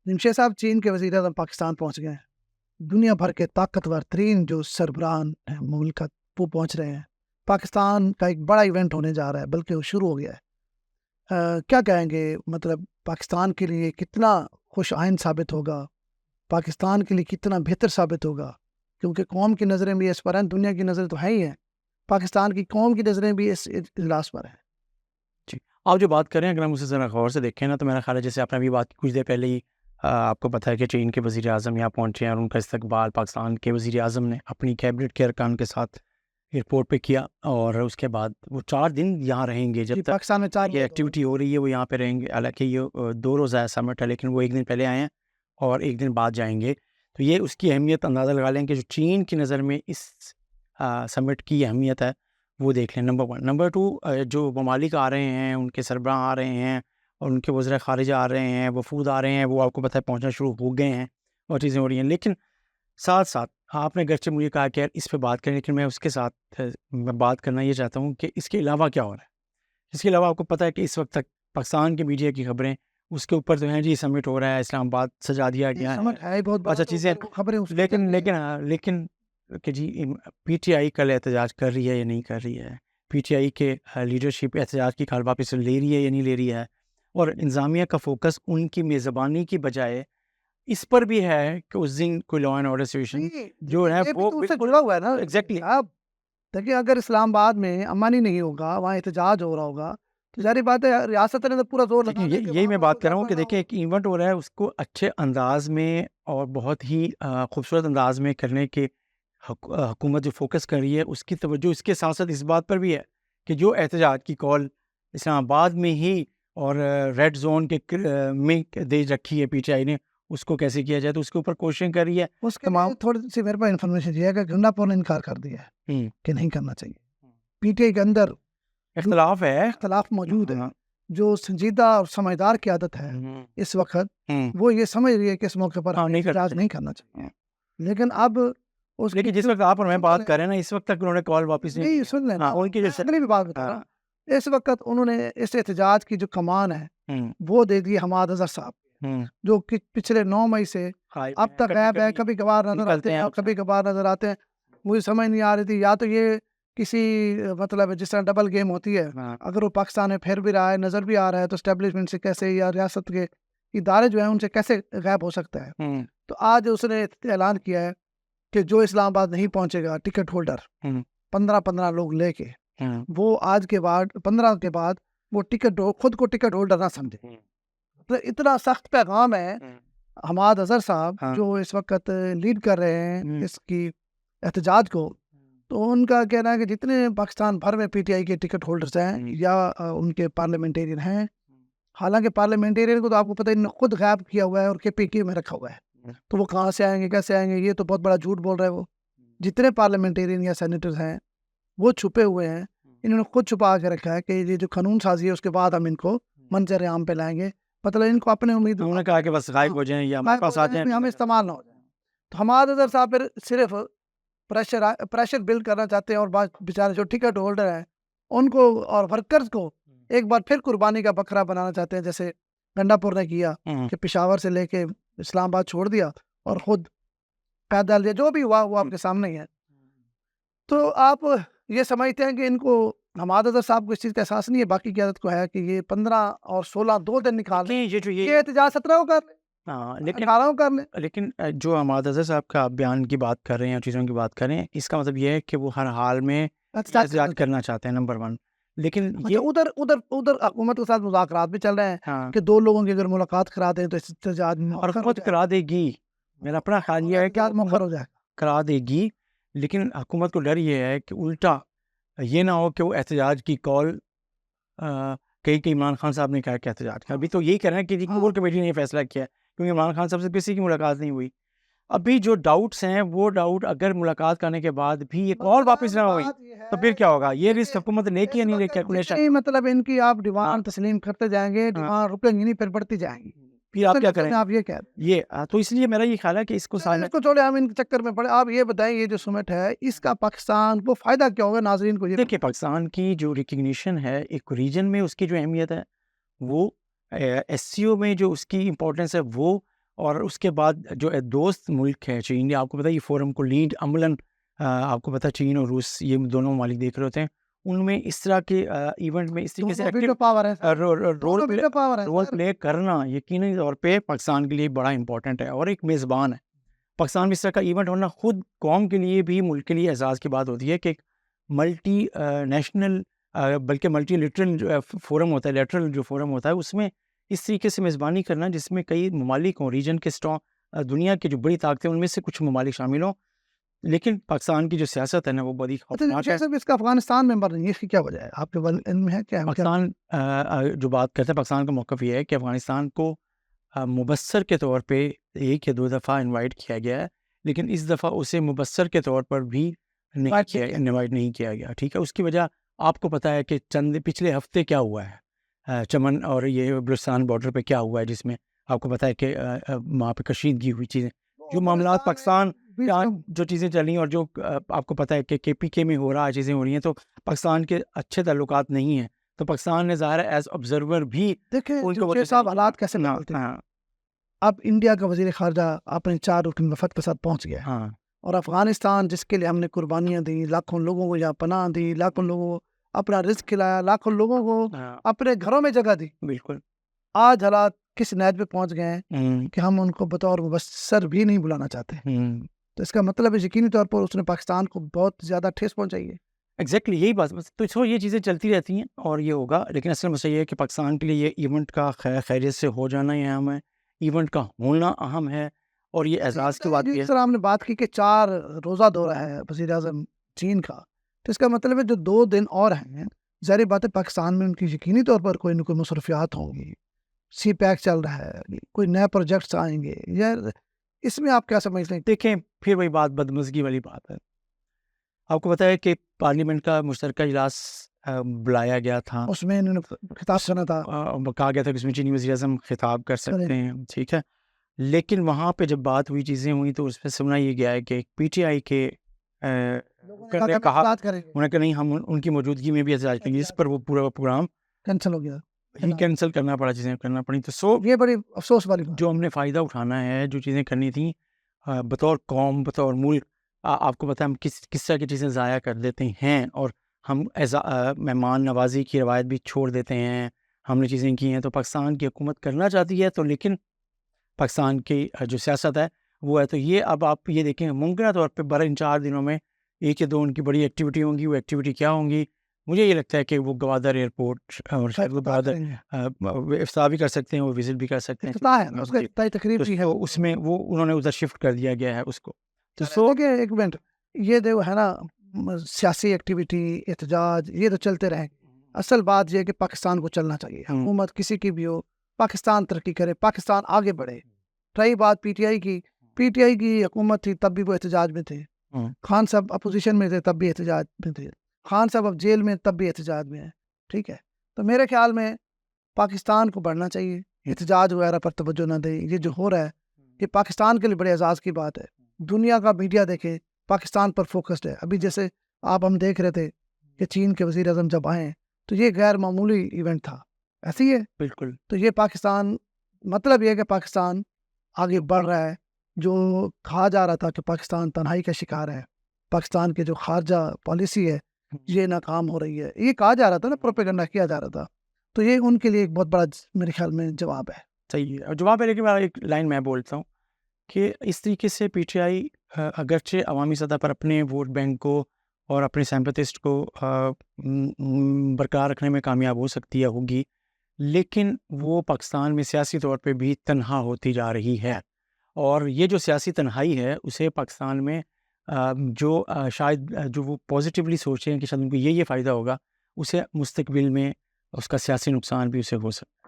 جمشید صاحب چین کے وزیر اعظم پاکستان پہنچ گئے ہیں، دنیا بھر کے طاقتور ترین جو سربراہان ہیں مملکت وہ پہنچ رہے ہیں، پاکستان کا ایک بڑا ایونٹ ہونے جا رہا ہے، بلکہ وہ شروع ہو گیا ہے۔ کیا کہیں گے، مطلب پاکستان کے لیے کتنا خوش آئند ثابت ہوگا، پاکستان کے لیے کتنا بہتر ثابت ہوگا، کیونکہ قوم کی نظریں بھی اس پر ہیں، دنیا کی نظریں تو ہے ہی ہیں، پاکستان کی قوم کی نظریں بھی اس اجلاس پر ہیں۔ جی، آپ جو بات کریں اگر ہم اسے ذرا غور سے دیکھیں نا تو میرا خیال ہے جیسے آپ نے ابھی بات کی کچھ دیر پہلے ہی آپ کو پتہ ہے کہ چین کے وزیر اعظم یہاں پہنچے ہیں اور ان کا استقبال پاکستان کے وزیر اعظم نے اپنی کیبنٹ کے ارکان کے ساتھ ایئرپورٹ پہ کیا، اور اس کے بعد وہ 4 دن یہاں رہیں گے جب تک پاکستان میں یہ ایکٹیویٹی ہو رہی ہے وہ یہاں پہ رہیں گے۔ حالانکہ یہ 2 روزہ سمٹ ہے لیکن وہ 1 دن پہلے آئے ہیں اور 1 دن بعد جائیں گے، تو یہ اس کی اہمیت اندازہ لگا لیں کہ جو چین کی نظر میں اس سمٹ کی اہمیت ہے وہ دیکھ لیں، نمبر 1۔ نمبر 2، جو ممالک آ رہے ہیں ان کے سربراہ آ رہے ہیں اور ان کے وزراء خارجہ آ رہے ہیں، وفود آ رہے ہیں، وہ آپ کو پتہ ہے پہنچنا شروع ہو گئے ہیں اور چیزیں ہو رہی ہیں، لیکن ساتھ ساتھ آپ نے گرچہ مجھے کہا کہ یار اس پہ بات کریں، لیکن میں اس کے ساتھ میں بات کرنا یہ چاہتا ہوں کہ اس کے علاوہ کیا ہو رہا ہے۔ اس کے علاوہ آپ کو پتہ ہے کہ اس وقت تک پاکستان کے میڈیا کی خبریں اس کے اوپر تو ہیں جی سمٹ ہو رہا ہے، اسلام آباد سجا دیا گیا ہے، اچھا چیزیں، لیکن کہ جی پی ٹی آئی کل احتجاج کر رہی ہے یا نہیں کر رہی ہے، پی ٹی آئی کے لیڈرشپ احتجاج کی کال واپس لے رہی ہے یا نہیں لے رہی ہے، اور انتظامیہ کا فوکس ان کی میزبانی کی بجائے اس پر بھی ہے کہ اس دن کوئی لا اینڈ آرڈر سچویشن جو ہے وہ جڑا ہوا ہے نا۔ ایگزیکٹلی آپ دیکھیں، اگر اسلام آباد میں امن ہی نہیں ہوگا، وہاں احتجاج ہو رہا ہوگا تو ظاہری بات ہے ریاست نے تو پورا زور لگا دیا کہ یہی میں بات کر رہا ہوں کہ دیکھیں ایک ایونٹ ہو رہا ہے، اس کو اچھے انداز میں اور بہت ہی خوبصورت انداز میں کرنے کے حکومت جو فوکس کر رہی ہے اس کی توجہ اس کے ساتھ ساتھ اس بات پر بھی ہے کہ جو احتجاج کی کال اسلام آباد میں ہی اور ریڈ زون کے میں دے رکھی ہے پی ٹی آئی نے، اس کو کیسے کیا جائے تو اس کے اوپر کوششیں کر رہی ہے۔ اس کے تھوڑی سی میرے پاس انفارمیشن یہ ہے کہ گنڈا پور نے انکار کر دیا ہے کہ نہیں کرنا چاہیے، پی ٹی آئی کے اندر اختلاف ہے، اختلاف موجود ہے، جو سنجیدہ اور سمجھدار قیادت ہے اس وقت وہ یہ سمجھ رہی ہے کہ اس موقع پر احتجاج نہیں کرنا چاہیے، لیکن اب لیکن جس وقت آپ اور میں بات کر رہے ہیں نا اس وقت تک انہوں نے کال واپس نہیں سن لینا، ان کی اگلی بھی بات بتا رہا ہوں، اس وقت انہوں نے اس احتجاج کی جو کمان ہے وہ دے دی حماد اظہر صاحب، جو کہ پچھلے 9 مئی سے اب تک غائب ہے، کبھی کبھار نظر آتے ہیں کبھی کبھار نظر آتے ہیں، مجھے سمجھ نہیں آ رہی تھی یا تو یہ کسی مطلب جس طرح ڈبل گیم ہوتی ہے، اگر وہ پاکستان میں پھر بھی رہا ہے نظر بھی آ رہا ہے تو اسٹیبلشمنٹ سے کیسے یا ریاست کے ادارے جو ہیں ان سے کیسے غائب ہو سکتا ہے۔ تو آج اس نے اعلان کیا ہے کہ جو اسلام آباد نہیں پہنچے گا ٹکٹ ہولڈر 15 لوگ لے کے، وہ آج کے بعد 15 کے بعد وہ خود کو ٹکٹ ہولڈر نہ سمجھے۔ تو اتنا سخت پیغام ہے حماد اظہر صاحب جو اس وقت لیڈ کر رہے ہیں اس کی احتجاج کو، تو ان کا کہنا ہے کہ جتنے پاکستان بھر میں پی ٹی آئی کے ٹکٹ ہولڈرز ہیں یا ان کے پارلیمنٹیرین ہیں، حالانکہ پارلیمنٹیرین کو تو آپ کو پتہ ہے خود غائب کیا ہوا ہے اور کے پی ٹی میں رکھا ہوا ہے، تو وہ کہاں سے آئیں گے کیسے آئیں گے، یہ تو بہت بڑا جھوٹ بول رہے ہیں۔ وہ جتنے پارلیمنٹیرین یا سینیٹرز ہیں وہ چھپے ہوئے ہیں، انہوں نے خود چھپا کے رکھا ہے کہ یہ جو قانون سازی ہے اس کے بعد ہم ان کو منظر عام پہ لائیں گے، مطلب ان کو اپنے امید انہوں نے کہا کہ بس غائب ہو جائیں یا ہمارے پاس آ جائیں، ہم استعمال نہ ہو جائیں۔ تو حماد اظہر صاحب پھر صرف پریشر بلڈ کرنا چاہتے ہیں اور بیچارے جو ٹکٹ ہولڈر ہیں ان کو اور ورکرز کو ایک بار پھر قربانی کا بکرا بنانا چاہتے ہیں، جیسے گنڈا پور نے کیا کہ پشاور سے لے کے اسلام آباد چھوڑ دیا اور خود پیدل یا جو بھی ہوا وہ آپ کے سامنے ہی ہے۔ تو آپ یہ سمجھتے ہیں کہ ان کو حماد اظہر صاحب کو اس چیز کا احساس نہیں ہے، باقی قیادت کو ہے کہ یہ 15 اور 16 2 دن نکال لیں، یہ احتجاج 17 کو کر لیں، 18 کو کر لیں۔ لیکن جو حماد اظہر صاحب کا بیان کی بات کر رہے ہیں اور چیزوں کی بات کر رہے ہیں، اس کا مطلب یہ ہے کہ وہ ہر حال میں احتجاج کرنا چاہتے ہیں، نمبر 1۔ لیکن یہ ادھر حکومت کے ساتھ مذاکرات بھی چل رہے ہیں کہ 2 لوگوں کی اگر ملاقات کرا دیں تو احتجاج اور حکومت کرا دے گی، میرا اپنا خیال یہ ہے کہ مؤخر ہو جائے، کرا دے گی، لیکن حکومت کو ڈر یہ ہے کہ الٹا یہ نہ ہو کہ وہ احتجاج کی کال کہ عمران خان صاحب نے کہا کہ احتجاج کا، ابھی تو یہی کہہ رہے ہیں کہ کور کمیٹی نے یہ فیصلہ کیا ہے کیونکہ عمران خان صاحب سے کسی کی ملاقات نہیں ہوئی۔ ابھی جو ڈاؤٹس ہیں وہ ڈاؤٹ اگر ملاقات کرنے کے بعد بھی یہ کال واپس نہ ہوئی تو پھر کیا ہوگا، یہ رسک حکومت نے کیا نہیں لے، مطلب ان کی آپ ڈیمانڈ تسلیم کرتے جائیں گے، ڈیمانڈ رکیں گی نہیں، پھر بڑھتی جائیں گی، پھر آپ کیا کریں، آپ یہ کہہ رہے یہ تو اس لیے میرا یہ خیال ہے کہ اس کو چھوڑے ہم ان کے چکر میں پڑے۔ آپ یہ بتائیں یہ جو سمٹ ہے اس کا پاکستان کو فائدہ کیا ہوگا، ناظرین کو یہ دیکھیں پاکستان کی جو ریکگنیشن ہے ایک ریجن میں اس کی جو اہمیت ہے وہ ایس سی او میں جو اس کی امپورٹنس ہے وہ، اور اس کے بعد جو دوست ملک ہے چین، آپ کو پتہ ہے یہ فورم کو لیڈ عملاً آپ کو پتہ ہے چین اور روس یہ دونوں ممالک دیکھ رہے ہوتے ہیں، ان میں اس طرح کے ایونٹ میں اس طریقے سے رول پلے کرنا یقینی طور پہ پاکستان کے لیے بڑا امپورٹنٹ ہے، اور ایک میزبان ہے پاکستان میں اس طرح کا ایونٹ ہونا خود قوم کے لیے بھی ملک کے لیے اعزاز کی بات ہوتی ہے کہ ایک ملٹی نیشنل بلکہ ملٹی لیٹرل فورم ہوتا ہے، لیٹرل جو فورم ہوتا ہے اس میں اس طریقے سے میزبانی کرنا جس میں کئی ممالک ہوں، ریجن کے دنیا کی جو بڑی طاقتیں ان میں سے کچھ ممالک شامل ہوں، لیکن پاکستان کی جو سیاست ہے نا وہ بڑی خوفناک ہے۔ اس کا افغانستان ممبر نہیں ہے، اس کی کیا وجہ ہے آپ کے علم میں ہے کیا؟ پاکستان جو بات کرتے ہیں پاکستان کا موقف یہ ہے کہ افغانستان کو مبصر کے طور پہ 1 یا 2 دفعہ انوائٹ کیا گیا ہے، لیکن اس دفعہ اسے مبصر کے طور پر بھی انوائٹ نہیں کیا گیا، ٹھیک ہے۔ اس کی وجہ آپ کو پتہ ہے کہ پچھلے ہفتے کیا ہوا ہے چمن اور یہ بلوچستان بارڈر پہ کیا ہوا ہے، جس میں آپ کو پتہ ہے کہ وہاں پہ کشیدگی ہوئی چیزیں، جو معاملات پاکستان جو چیزیں چل رہی ہیں، اور جو آپ کو پتہ ہے کہ KPK میں ہو رہا ہے، چیزیں ہو رہی ہیں، تو پاکستان کے اچھے تعلقات نہیں ہیں، تو پاکستان نے ظاہر ایز آبزرور بھی دیکھیں صاحب حالات کیسے بدلتے ہیں۔ اب انڈیا کا وزیر خارجہ اپنے 4 رکن وفد کے ساتھ پہنچ گیا، اور افغانستان جس کے لیے ہم نے قربانیاں دی، لاکھوں لوگوں کو یہاں پناہ دی، لاکھوں لوگوں کو اپنا رزق کھلایا، لاکھوں لوگوں کو اپنے گھروں میں جگہ دی، بالکل آج حالات کس نیت پہ پہنچ گئے ہیں کہ ہم ان کو بطور مبصر بھی نہیں بلانا چاہتے، تو اس کا مطلب ہے یقینی طور پر اس نے پاکستان کو بہت زیادہ ٹھیس پہنچائی ہے۔ ایگزیکٹلی یہی بات، تو یہ چیزیں چلتی رہتی ہیں اور یہ ہوگا، لیکن اصل مسئلہ یہ ہے کہ پاکستان کے لیے یہ ایونٹ کا خیریت سے ہو جانا ہی اہم ہے، ایونٹ کا ہونا اہم ہے، اور یہ اعزاز کی بات جس طرح ہم نے بات کی کہ 4 روزہ دورہ ہے وزیر اعظم چین کا، تو اس کا مطلب ہے جو 2 دن اور ہیں، ظاہر بات ہے پاکستان میں ان کی یقینی طور پر کوئی نہ کوئی مصروفیات ہوں گی، سی پیک چل رہا ہے، کوئی نئے پروجیکٹس آئیں گے، یا اس میں آپ کیا سمجھتے ہیں؟ دیکھیں پھر وہی بات بدمزگی والی بات ہے، آپ کو پتہ ہے کہ پارلیمنٹ کا مشترکہ اجلاس بلایا گیا تھا، اس میں انہوں نے خطاب سنا تھا، کہا گیا تھا کہ اس میں چینی وزیر اعظم خطاب کر سکتے ہیں، ٹھیک ہے، لیکن وہاں پہ جب بات ہوئی، چیزیں ہوئی، تو اس پہ سنا یہ گیا ہے کہ PTI کے کہا انہوں نے کہ نہیں ہم ان کی موجودگی میں بھی احتجاج کریں گے، جس پر وہ پورا پروگرام کینسل ہو گیا، ہی کینسل کرنا پڑا، چیزیں کرنا پڑی، تو یہ بڑی افسوس والی بات، جو ہم نے فائدہ اٹھانا ہے، جو چیزیں کرنی تھیں بطور قوم، بطور ملک، آپ کو پتہ ہے ہم کس طرح کی چیزیں ضائع کر دیتے ہیں، اور ہم مہمان نوازی کی روایت بھی چھوڑ دیتے ہیں، ہم نے چیزیں کی ہیں، تو پاکستان کی حکومت کرنا چاہتی ہے، تو لیکن پاکستان کی جو سیاست ہے وہ ہے، تو یہ اب آپ یہ دیکھیں ممکنہ طور پہ ان 4 دنوں میں 1 یا 2 ان کی بڑی ایکٹیویٹی ہوں گی، وہ ایکٹیویٹی کیا ہوں گی، مجھے یہ لگتا ہے کہ وہ گوادر ایئرپورٹ اور شاید وہ گوادر افتتاح بھی کر سکتے ہیں، وہ وزٹ بھی کر سکتے ہیں، تقریب بھی ہے، اس میں وہ انہوں نے ادھر شفٹ کر دیا گیا ہے اس کو، تو ایک منٹ، یہ دیکھو ہے نا سیاسی ایکٹیویٹی، احتجاج، یہ تو چلتے رہیں، اصل بات یہ ہے کہ پاکستان کو چلنا چاہیے، حکومت کسی کی بھی ہو، پاکستان ترقی کرے، پاکستان آگے بڑھے۔ رہی بات PTI کی حکومت تھی تب بھی وہ احتجاج میں تھے، خان صاحب اپوزیشن میں تھے تب بھی احتجاج میں تھے، خان صاحب اب جیل میں تب بھی احتجاج میں ہیں، ٹھیک ہے، تو میرے خیال میں پاکستان کو بڑھنا چاہیے، احتجاج وغیرہ پر توجہ نہ دے، یہ جو ہو رہا ہے یہ پاکستان کے لیے بڑے اعزاز کی بات ہے، دنیا کا میڈیا دیکھے پاکستان پر فوکسڈ ہے، ابھی جیسے ہم دیکھ رہے تھے کہ چین کے وزیر اعظم جب آئے تو یہ غیر معمولی ایونٹ تھا، ایسے ہی ہے بالکل، تو یہ پاکستان، مطلب یہ ہے کہ پاکستان آگے بڑھ رہا ہے، جو کہا جا رہا تھا کہ پاکستان تنہائی کا شکار ہے، پاکستان کے جو خارجہ پالیسی ہے یہ ناکام ہو رہی ہے، یہ کہا جا رہا تھا نا، پروپیگنڈا کیا جا رہا تھا، تو یہ ان کے لیے ایک بہت بڑا میرے خیال میں جواب ہے۔ صحیح ہے، اور جواب ہے، لیکن ایک لائن میں بولتا ہوں کہ اس طریقے سے PTI اگرچہ عوامی سطح پر اپنے ووٹ بینک کو اور اپنے سیمپتھسٹ کو برقرار رکھنے میں کامیاب ہو سکتی ہے، ہوگی، لیکن وہ پاکستان میں سیاسی طور پہ بھی تنہا ہوتی جا رہی ہے، اور یہ جو سیاسی تنہائی ہے اسے پاکستان میں جو شاید جو وہ پازیٹیولی سوچیں کہ شاید ان کو یہ فائدہ ہوگا، اسے مستقبل میں اس کا سیاسی نقصان بھی اسے ہو سکتا ہے۔